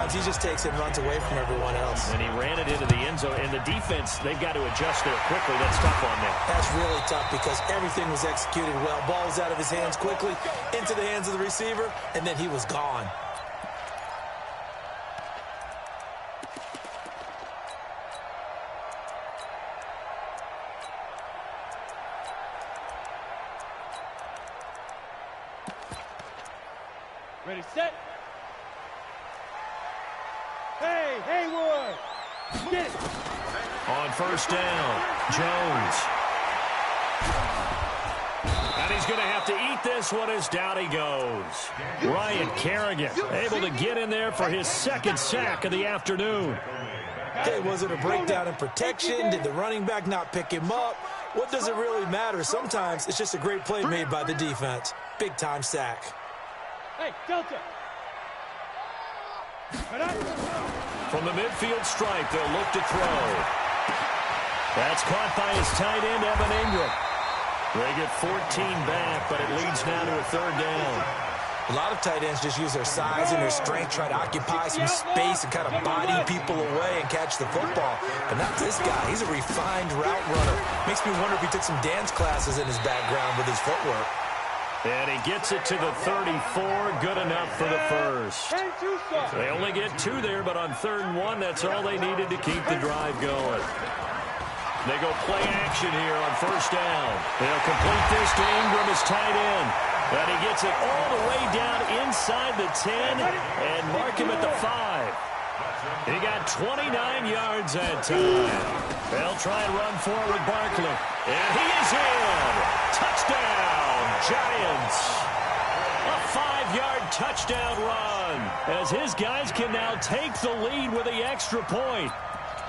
sometimes he just takes it and runs away from everyone else. And he ran it into the end zone. And the defense, they've got to adjust there quickly. That's tough on them. That's really tough because everything was executed well. Ball was out of his hands quickly, into the hands of the receiver, and then he was gone. Ready, set. Hey, Haywood. Get it. On first down, Jones. And he's going to have to eat this one as down he goes. Ryan Kerrigan able to get in there for his second sack of the afternoon. Hey, was it a breakdown in protection? Did the running back not pick him up? What does it really matter? Sometimes it's just a great play made by the defense. Big-time sack. Hey, Delta. From the midfield stripe, they'll look to throw. That's caught by his tight end, Evan Ingram. They get 14 back, but it leads now to a third down. A lot of tight ends just use their size and their strength, try to occupy some space and kind of body people away and catch the football. But not this guy. He's a refined route runner. Makes me wonder if he took some dance classes in his background with his footwork. And he gets it to the 34, good enough for the first. They only get 2 there, but on 3rd and 1, that's all they needed to keep the drive going. They go play action here on first down. They'll complete this to Ingram as tight end. And he gets it all the way down inside the 10 and mark him at the 5. He got 29 yards that time. They'll try and run forward with Barkley. And he is in. Touchdown, Giants. A 5-yard touchdown run as his guys can now take the lead with the extra point.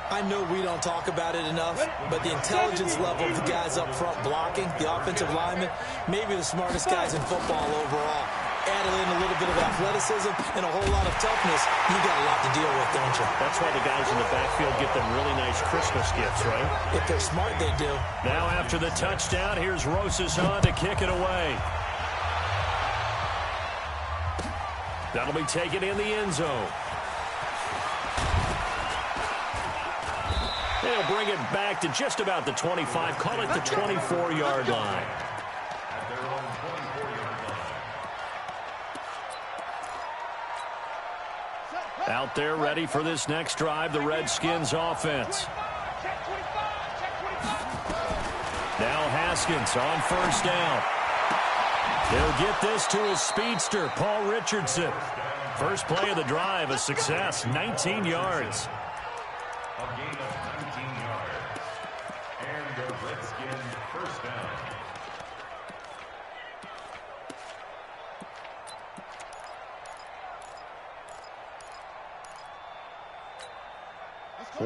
I know we don't talk about it enough, but the intelligence level of the guys up front blocking, the offensive linemen, maybe the smartest guys in football overall. Add in a little bit of athleticism and a whole lot of toughness, you got a lot to deal with, don't you? That's why the guys in the backfield get them really nice Christmas gifts, right? If they're smart, they do. Now after the touchdown, here's Rosas on to kick it away. That'll be taken in the end zone. They'll bring it back to just about the 25. Call it the 24-yard line. Out there ready for this next drive, the Redskins offense. Now Haskins on first down. He'll get this to his speedster, Paul Richardson. First play of the drive, a success, 19 yards. A gain of 19 yards. And the Redskins first down.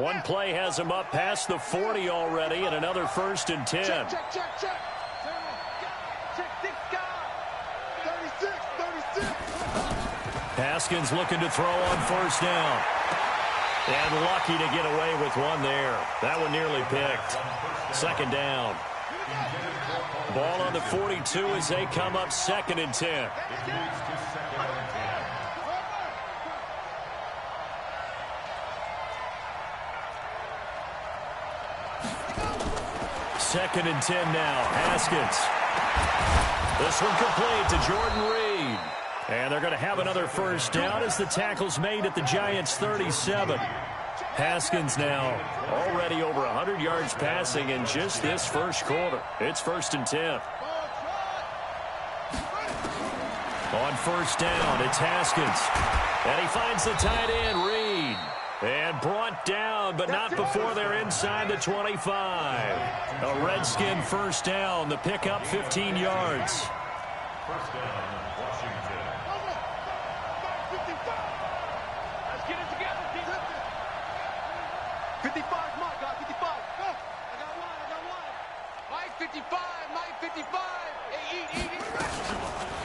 One play has him up past the 40 already, and another 1st and 10. Check. Check this guy. 36. Haskins looking to throw on first down. And lucky to get away with one there. That one nearly picked. 2nd down. Ball on the 42 as they come up 2nd and 10. 2nd and 10 now. Haskins. This one complete to Jordan Reed. And they're going to have another first down as the tackle's made at the Giants' 37. Haskins now already over 100 yards passing in just this first quarter. It's 1st and 10. On first down, it's Haskins. And he finds the tight end, Reed. And brought down, but not before they're inside the 25. A Redskin first down. The pickup 15 yards. First down, Washington. 55. Let's get it together, team. 55, Mike. 55. Go. I got one. Mike 55. Mike 55. Hey, eat.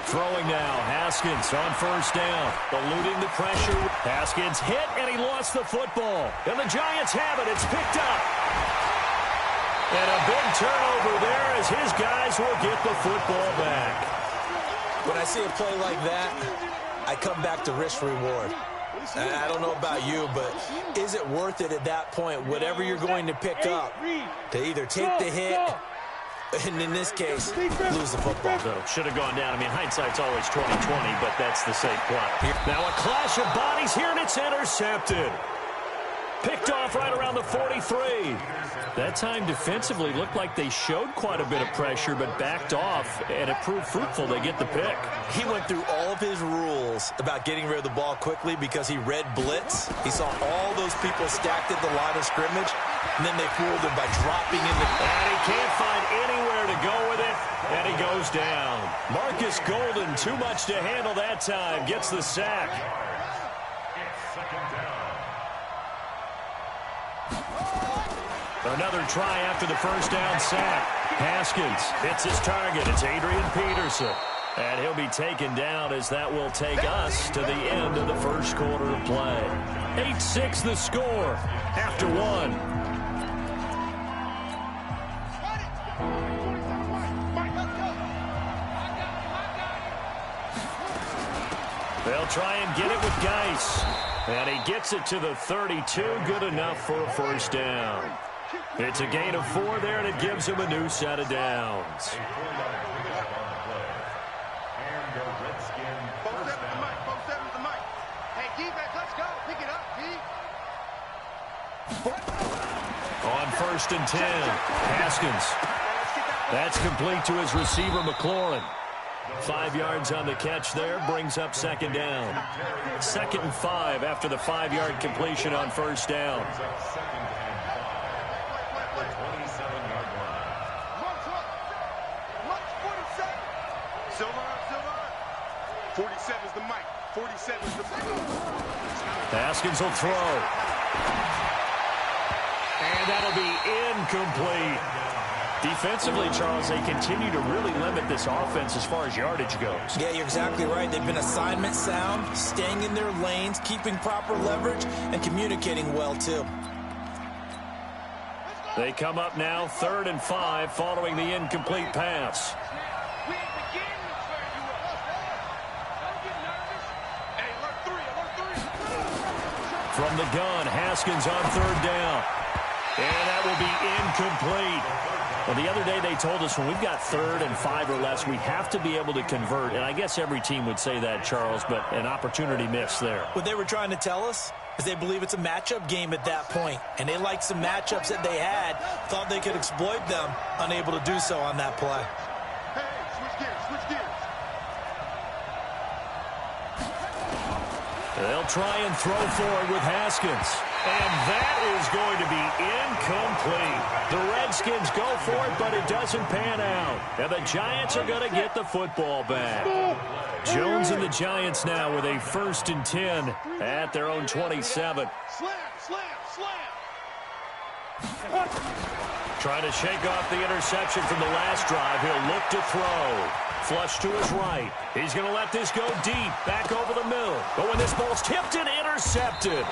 Throwing now, Haskins on first down. Eluding the pressure. Haskins hit, and he lost the football. And the Giants have it. It's picked up. And a big turnover there as his guys will get the football back. When I see a play like that, I come back to risk reward. I don't know about you, but is it worth it at that point, whatever you're going to pick up, to either take the hit, and in this case, lose the football? So, should have gone down. I mean, hindsight's always 20/20, but that's the safe play. Now a clash of bodies here, and it's intercepted. Picked off right around the 43. That time defensively looked like they showed quite a bit of pressure, but backed off, and it proved fruitful. They get the pick. He went through all of his rules about getting rid of the ball quickly because he read blitz. He saw all those people stacked at the line of scrimmage, and then they fooled him by dropping in the... And he can't find anywhere to go with it, and he goes down. Marcus Golden, too much to handle that time, gets the sack. Another try after the first down sack. Haskins hits his target. It's Adrian Peterson. And he'll be taken down as that will take us to the end of the first quarter of play. 8-6 the score after one. They'll try and get it with Geis. And he gets it to the 32. Good enough for a first down. It's a gain of 4 there, and it gives him a new set of downs. On 1st and 10, Haskins. That's complete to his receiver, McLaurin. 5 yards on the catch there, brings up second down. 2nd and 5 after the 5-yard completion on first down. 47's the mic. 47's the mic. Haskins will throw. And that'll be incomplete. Defensively, Charles, they continue to really limit this offense as far as yardage goes. Yeah, you're exactly right. They've been assignment sound, staying in their lanes, keeping proper leverage, and communicating well, too. They come up now 3rd and 5 following the incomplete pass. From the gun, Haskins on 3rd down. And that will be incomplete. Well, the other day they told us when we've got 3rd and 5 or less, we have to be able to convert. And I guess every team would say that, Charles, but an opportunity missed there. What they were trying to tell us is they believe it's a matchup game at that point. And they liked some matchups that they had, thought they could exploit them, unable to do so on that play. Hey, switch gears, switch gears. They'll try and throw forward with Haskins. And that is going to be incomplete. The Redskins go for it, but it doesn't pan out. And the Giants are going to get the football back. Jones and the Giants now with a 1st and 10 at their own 27. Slam, slam, slam. Trying to shake off the interception from the last drive. He'll look to throw. Flush to his right. He's going to let this go deep. Back over the middle. But when this ball's tipped and intercepted.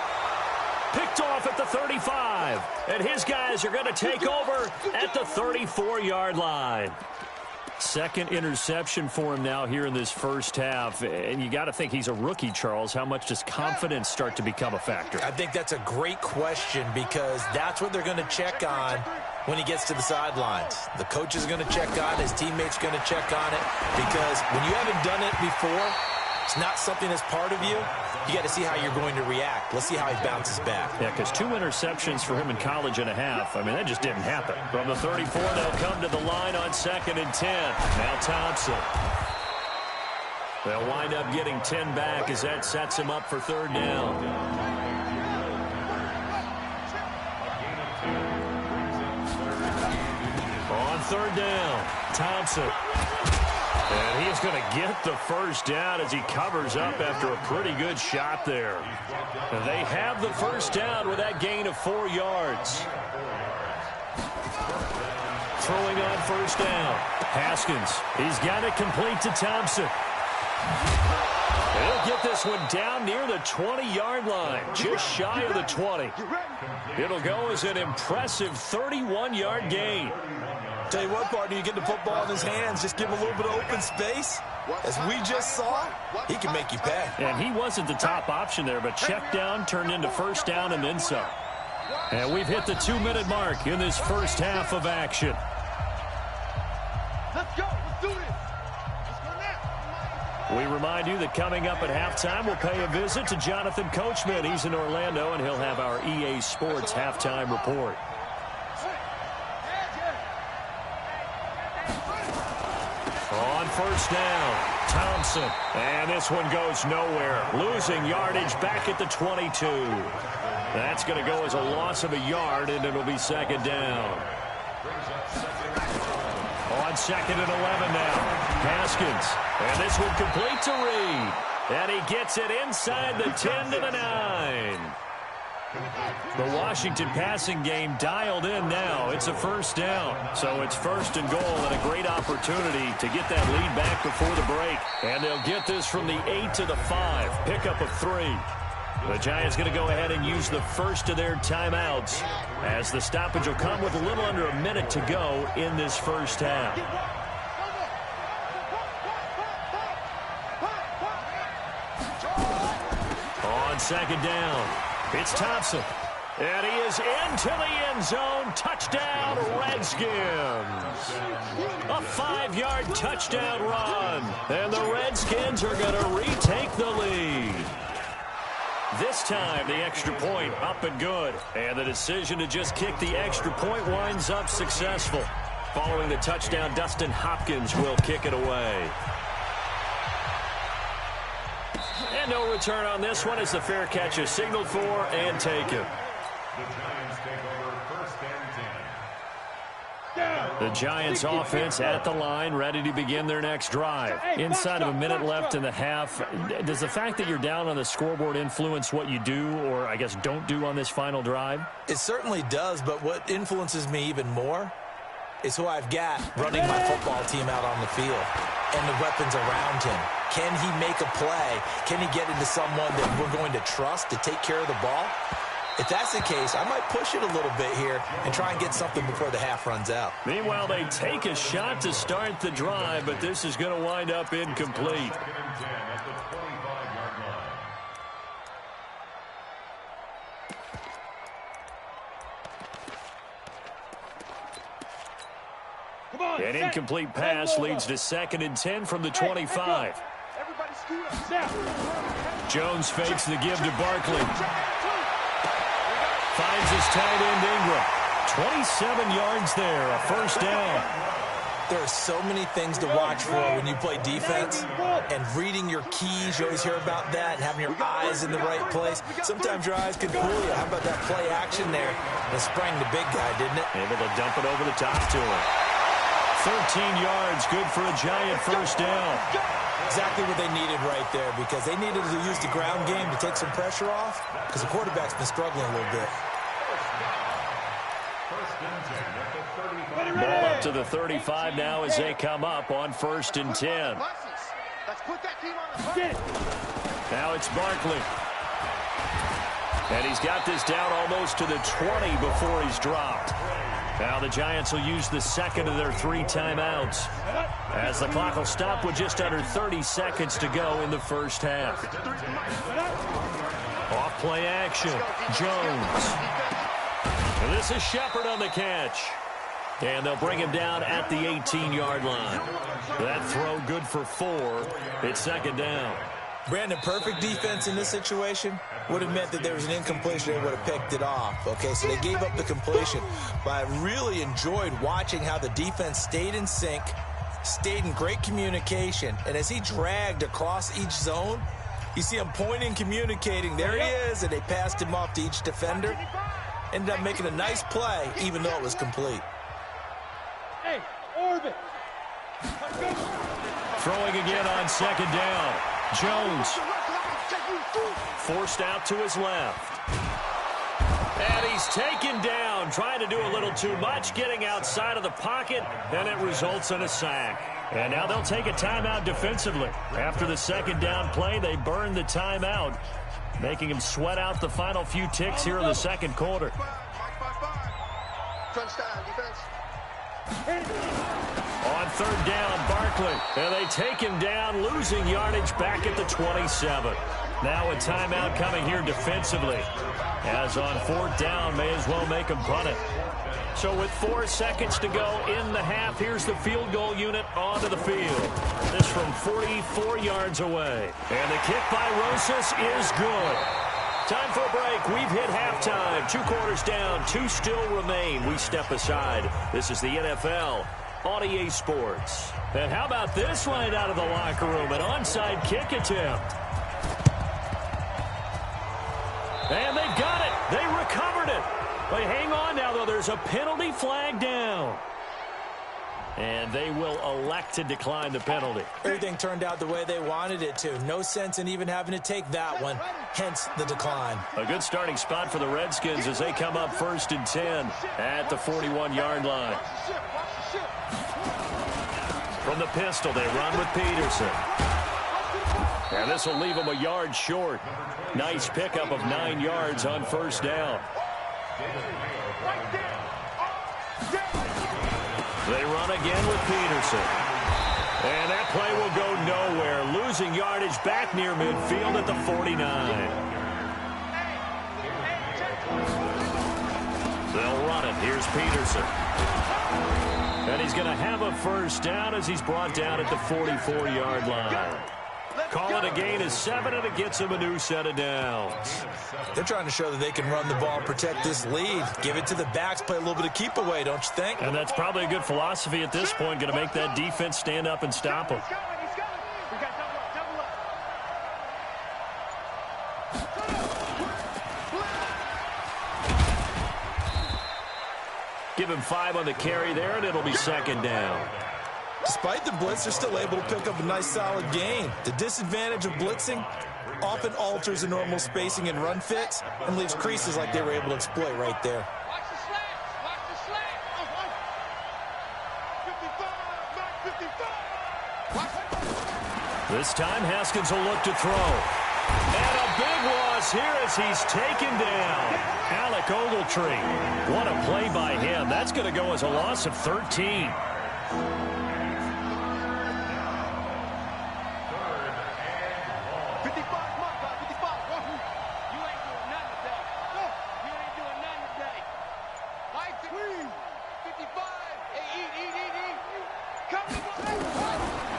Picked off at the 35. And his guys are going to take over at the 34-yard line. 2nd interception for him now here in this first half. And you got to think he's a rookie, Charles. How much does confidence start to become a factor? I think that's a great question because that's what they're going to check on when he gets to the sidelines. The coach is going to check on it. His teammates going to check on it because when you haven't done it before, it's not something that's part of you. You got to see how you're going to react. Let's see how he bounces back. Yeah, because 2 interceptions for him in college and a half. I mean, that just didn't happen. From the 34, they'll come to the line on 2nd and 10. Now Thompson. They'll wind up getting 10 back as that sets him up for 3rd down. On 3rd down, Thompson. And he's going to get the first down as he covers up after a pretty good shot there. And they have the first down with that gain of 4 yards. Throwing on 1st down. Haskins. He's got it complete to Thompson. He'll get this one down near the 20-yard line, just shy of the 20. It'll go as an impressive 31-yard gain. Tell you what, partner, you get the football in his hands, just give him a little bit of open space. As we just saw, he can make you pay. And he wasn't the top option there, but check down turned into first down and then some. And we've hit the 2-minute mark in this first half of action. Let's go. Let's do this. Let's go now. We remind you that coming up at halftime, we'll pay a visit to Jonathan Coachman. He's in Orlando, and he'll have our EA Sports halftime report. On first down, Thompson. And this one goes nowhere. Losing yardage back at the 22. That's going to go as a loss of a yard, and it'll be second down. On second and 11 now. Haskins. And this one complete to Reed. And he gets it inside the 10 to the 9. The Washington passing game dialed in now. It's a first down. So it's first and goal and a great opportunity to get that lead back before the break. And they'll get this from the 8 to the 5. Pickup of 3. The Giants going to go ahead and use the first of their timeouts as the stoppage will come with a little under a minute to go in this first half. On second down, it's Thompson. And he is into the end zone. Touchdown, Redskins. A 5-yard touchdown run. And the Redskins are going to retake the lead. This time, the extra point up and good. And the decision to just kick the extra point winds up successful. Following the touchdown, Dustin Hopkins will kick it away. And no return on this one as the fair catch is signaled for and taken. The Giants take over first and 10. The Giants offense at the line, ready to begin their next drive. Inside of a minute left in the half, does the fact that you're down on the scoreboard influence what you do or, I guess, don't do on this final drive? It certainly does, but what influences me even more is who I've got running my football team out on the field and the weapons around him. Can he make a play? Can he get into someone that we're going to trust to take care of the ball? If that's the case, I might push it a little bit here and try and get something before the half runs out. Meanwhile, they take a shot to start the drive, but this is going to wind up incomplete. Second and 10 at the 25-yard line. Come on. An incomplete pass leads to second and 10 from the 25. Everybody scoot up. Snap. Jones fakes the give to Barkley. Finds his tight end Ingram. 27 yards there, a first down. There are so many things to watch for when you play defense, and reading your keys, you always hear about that, and having your eyes in the right place. Sometimes your eyes can fool you. How about that play action there? It sprang the big guy, didn't it? Able to dump it over the top to him. 13 yards, good for a Giant first down. Exactly what they needed right there, because they needed to use the ground game to take some pressure off, because the quarterback's been struggling a little bit. Ball up to the 35 now as they come up on first and 10. Let's put that team on the Now it's Barkley. And he's got this down almost to the 20 before he's dropped. Now the Giants will use the second of their 3 timeouts as the clock will stop with just under 30 seconds to go in the first half. Off play action, Jones. And this is Shepard on the catch. And they'll bring him down at the 18-yard line. That throw good for 4. It's second down. Brandon, perfect defense in this situation would have meant that there was an incompletion. They would have picked it off. Okay, so they gave up the completion. But I really enjoyed watching how the defense stayed in sync, stayed in great communication. And as he dragged across each zone, you see him pointing, communicating. There he is, and they passed him off to each defender. Ended up making a nice play, even though it was complete. Hey, orbit. Throwing again on second down. Jones forced out to his left. And he's taken down, trying to do a little too much, getting outside of the pocket, and it results in a sack. And now they'll take a timeout defensively. After the second down play, they burn the timeout, making him sweat out the final few ticks here in the second quarter. Crunch time, defense. On third down, Barkley. And they take him down, losing yardage back at the 27. Now a timeout coming here defensively. As on fourth down, may as well make him punt it. So with 4 seconds to go in the half, here's the field goal unit onto the field. This from 44 yards away. And the kick by Rosas is good. Time for a break. We've hit halftime. 2 quarters down. 2 still remain. We step aside. This is the NFL on EA Sports. And how about this right out of the locker room? An onside kick attempt. And they've got it. They recovered it. They hang on now, though. There's a penalty flag down. And they will elect to decline the penalty. Everything turned out the way they wanted it to. No sense in even having to take that one, hence the decline. A good starting spot for the Redskins as they come up 1st and 10 at the 41-yard line. From the pistol, they run with Peterson. And this will leave them a yard short. Nice pickup of 9 yards on first down. They run again with Peterson. And that play will go nowhere. Losing yardage back near midfield at the 49. They'll run it. Here's Peterson. And he's going to have a first down as he's brought down at the 44-yard line. Call it a gain of 7, and it gets him a new set of downs. They're trying to show that they can run the ball and protect this lead. Give it to the backs, play a little bit of keep away, don't you think? And that's probably a good philosophy at this point, going to make that defense stand up and stop him. Give him 5 on the carry there, and it'll be second down. Despite the blitz, they're still able to pick up a nice solid gain. The disadvantage of blitzing often alters the normal spacing and run fits and leaves creases like they were able to exploit right there. Watch the slant. Watch the slant. 55. This time, Haskins will look to throw. And a big loss here as he's taken down. Alec Ogletree. What a play by him. That's going to go as a loss of 13.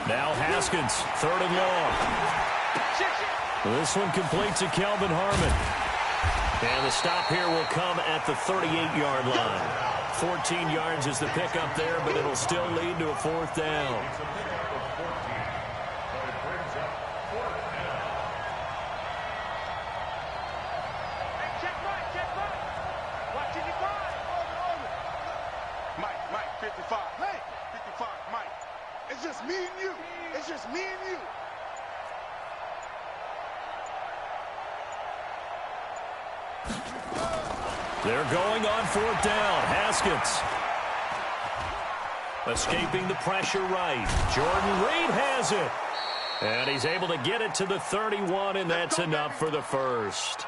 Now Haskins, 3rd and long. This one complete to Kelvin Harmon. And the stop here will come at the 38-yard line. 14 yards is the pickup there, but it'll still lead to a 4th down. Mike, 55. Hey, 55, Mike. It's just me and you. It's just me and you. They're going on 4th down. Haskins. Escaping the pressure right. Jordan Reed has it. And he's able to get it to the 31, and that's enough for the first.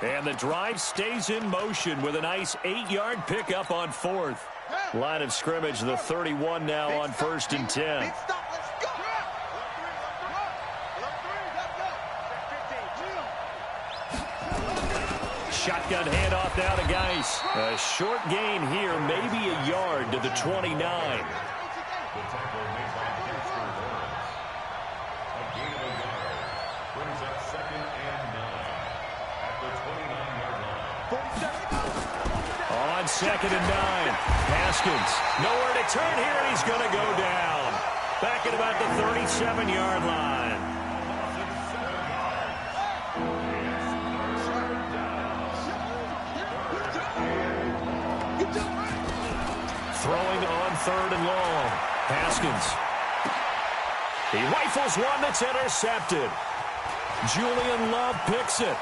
And the drive stays in motion with a nice 8-yard pickup on 4th. Line of scrimmage, the 31 now on 1st and 10. Shotgun handoff now to Geis. A short gain here, maybe a yard to the 29. On 2nd and 9. Haskins. Nowhere to turn here, and he's going to go down. Back at about the 37-yard line. Throwing on 3rd and long. Haskins. He rifles one that's intercepted. Julian Love picks it.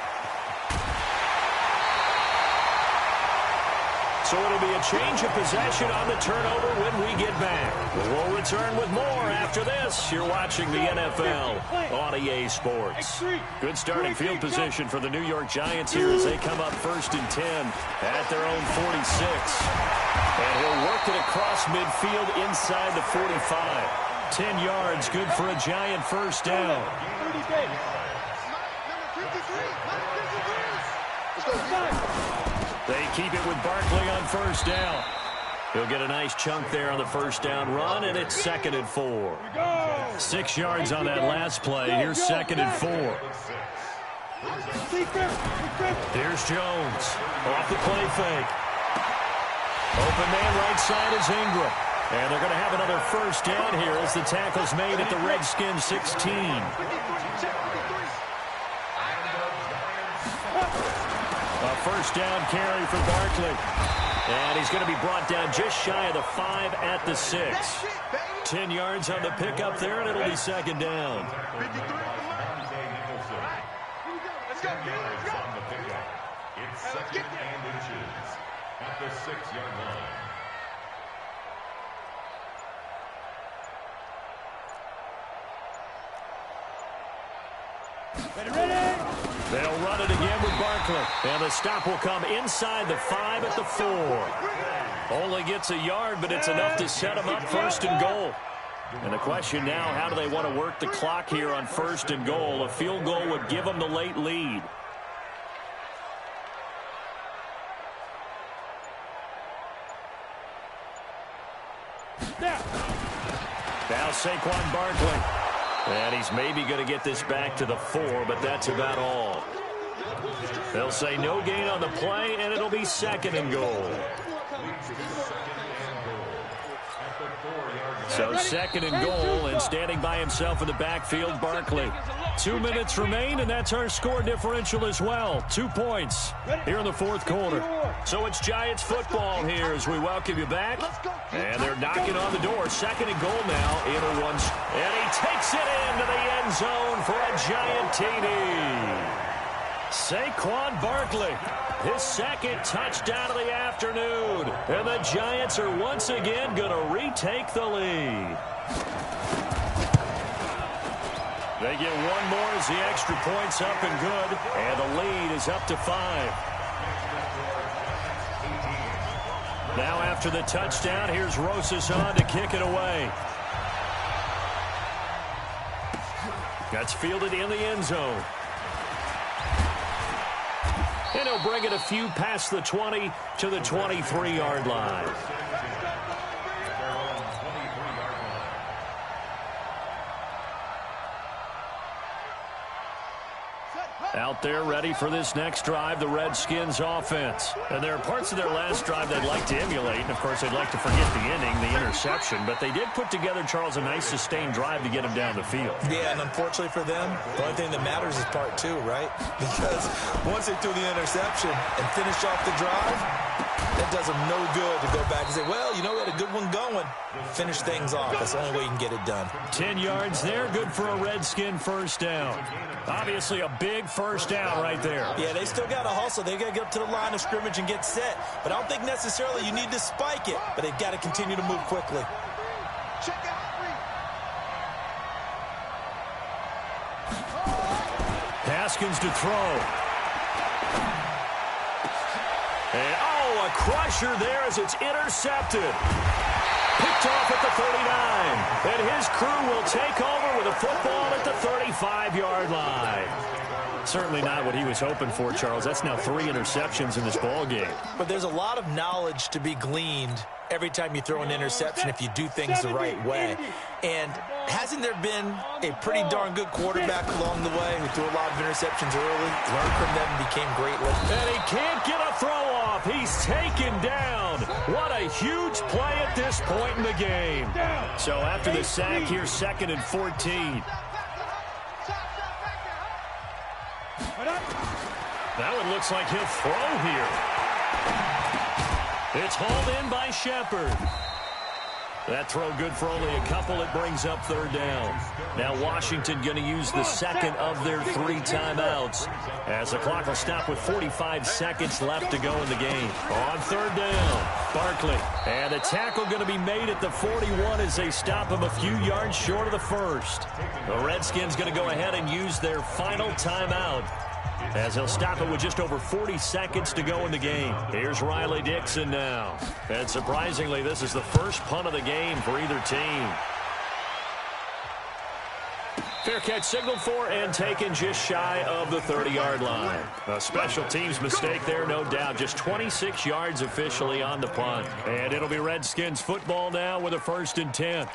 So it'll be a change of possession on the turnover when we get back. We'll return with more after this. You're watching the NFL on EA Sports. Good starting field position for the New York Giants here as they come up 1st and 10 at their own 46. And he'll work it across midfield inside the 45. 10 yards, good for a Giant first down. They keep it with Barkley on first down. He'll get a nice chunk there on the first down run, and it's 2nd and 4. 6 yards on that last play. Here's 2nd and 4. Here's Jones. Off the play fake. Open man right side is Ingram. And they're going to have another first down here as the tackle's made at the Redskins 16. A first down carry for Barkley. And he's going to be brought down just shy of the 5 at the 6. 10 yards on the pickup there, and it'll be 2nd down. It's 2nd and inches at the 6-yard line. They'll run it again with Barkley. And the stop will come inside the 5 at the 4. Only gets a yard, but it's enough to set him up 1st and goal. And the question now, how do they want to work the clock here on 1st and goal? A field goal would give them the late lead. Now Saquon Barkley. And he's maybe going to get this back to the 4, but that's about all. They'll say no gain on the play, and it'll be 2nd and goal. So 2nd and goal, and standing by himself in the backfield, Barkley. 2 minutes remain, and that's our score differential as well. 2 points here in the 4th quarter. So it's Giants football here as we welcome you back. And they're knocking on the door. 2nd and goal now. And he takes it into the end zone for a Giant TD. Saquon Barkley, his 2nd touchdown of the afternoon. And the Giants are once again going to retake the lead. They get one more as the extra point's up and good. And the lead is up to 5. Now after the touchdown, here's Rosas on to kick it away. That's fielded in the end zone. And he'll bring it a few past the 20 to the 23-yard line. Out there ready for this next drive, the Redskins offense. And there are parts of their last drive they'd like to emulate. And, of course, they'd like to forget the ending, the interception. But they did put together, Charles, a nice sustained drive to get him down the field. Yeah, and unfortunately for them, the only thing that matters is part 2, right? Because once they threw the interception and finished off the drive, that does them no good to go back and say, well, you know, we had a good one going. Finish things off. That's the only way you can get it done. 10 yards there, good for a Redskin first down. Obviously a big first down right there. Yeah, they still got to hustle. They got to get up to the line of scrimmage and get set. But I don't think necessarily you need to spike it. But they've got to continue to move quickly. Check out. Haskins to throw. And, a crusher there as it's intercepted. Picked off at the 39. And his crew will take over with a football at the 35-yard line. Certainly not what he was hoping for, Charles. That's now 3 interceptions in this ball game. But there's a lot of knowledge to be gleaned every time you throw an interception if you do things the right way. And hasn't there been a pretty darn good quarterback along the way who threw a lot of interceptions early, learned from them, and became great with them? And he can't get a throw off. He's taken down. What a huge play at this point in the game. So after the sack, here's 2nd and 14. Now it looks like he'll throw here. It's hauled in by Shepard. That throw good for only a couple. It brings up third down. Now Washington going to use the second of their 3 timeouts as the clock will stop with 45 seconds left to go in the game. On third down, Barkley. And a tackle going to be made at the 41 as they stop him a few yards short of the first. The Redskins going to go ahead and use their final timeout as he'll stop it with just over 40 seconds to go in the game. Here's Riley Dixon now. And surprisingly, this is the first punt of the game for either team. Fair catch signaled for and taken just shy of the 30-yard line. A special teams mistake there, no doubt. Just 26 yards officially on the punt. And it'll be Redskins football now with a 1st and 10.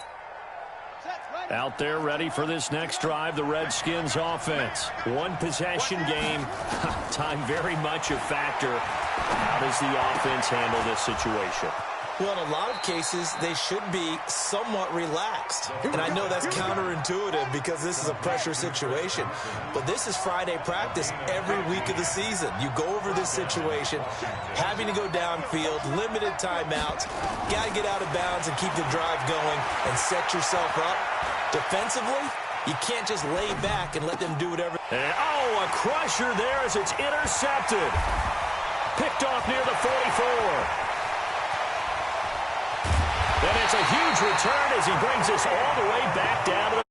Out there ready for this next drive, the Redskins offense. One possession game. Time very much a factor. How does the offense handle this situation? Well, in a lot of cases, they should be somewhat relaxed. And I know that's counterintuitive because this is a pressure situation. But this is Friday practice every week of the season. You go over this situation, having to go downfield, limited timeouts, got to get out of bounds and keep the drive going and set yourself up. Defensively, you can't just lay back and let them do whatever. And, a crusher there as it's intercepted. Picked off near the 44. And it's a huge return as he brings us all the way back down to the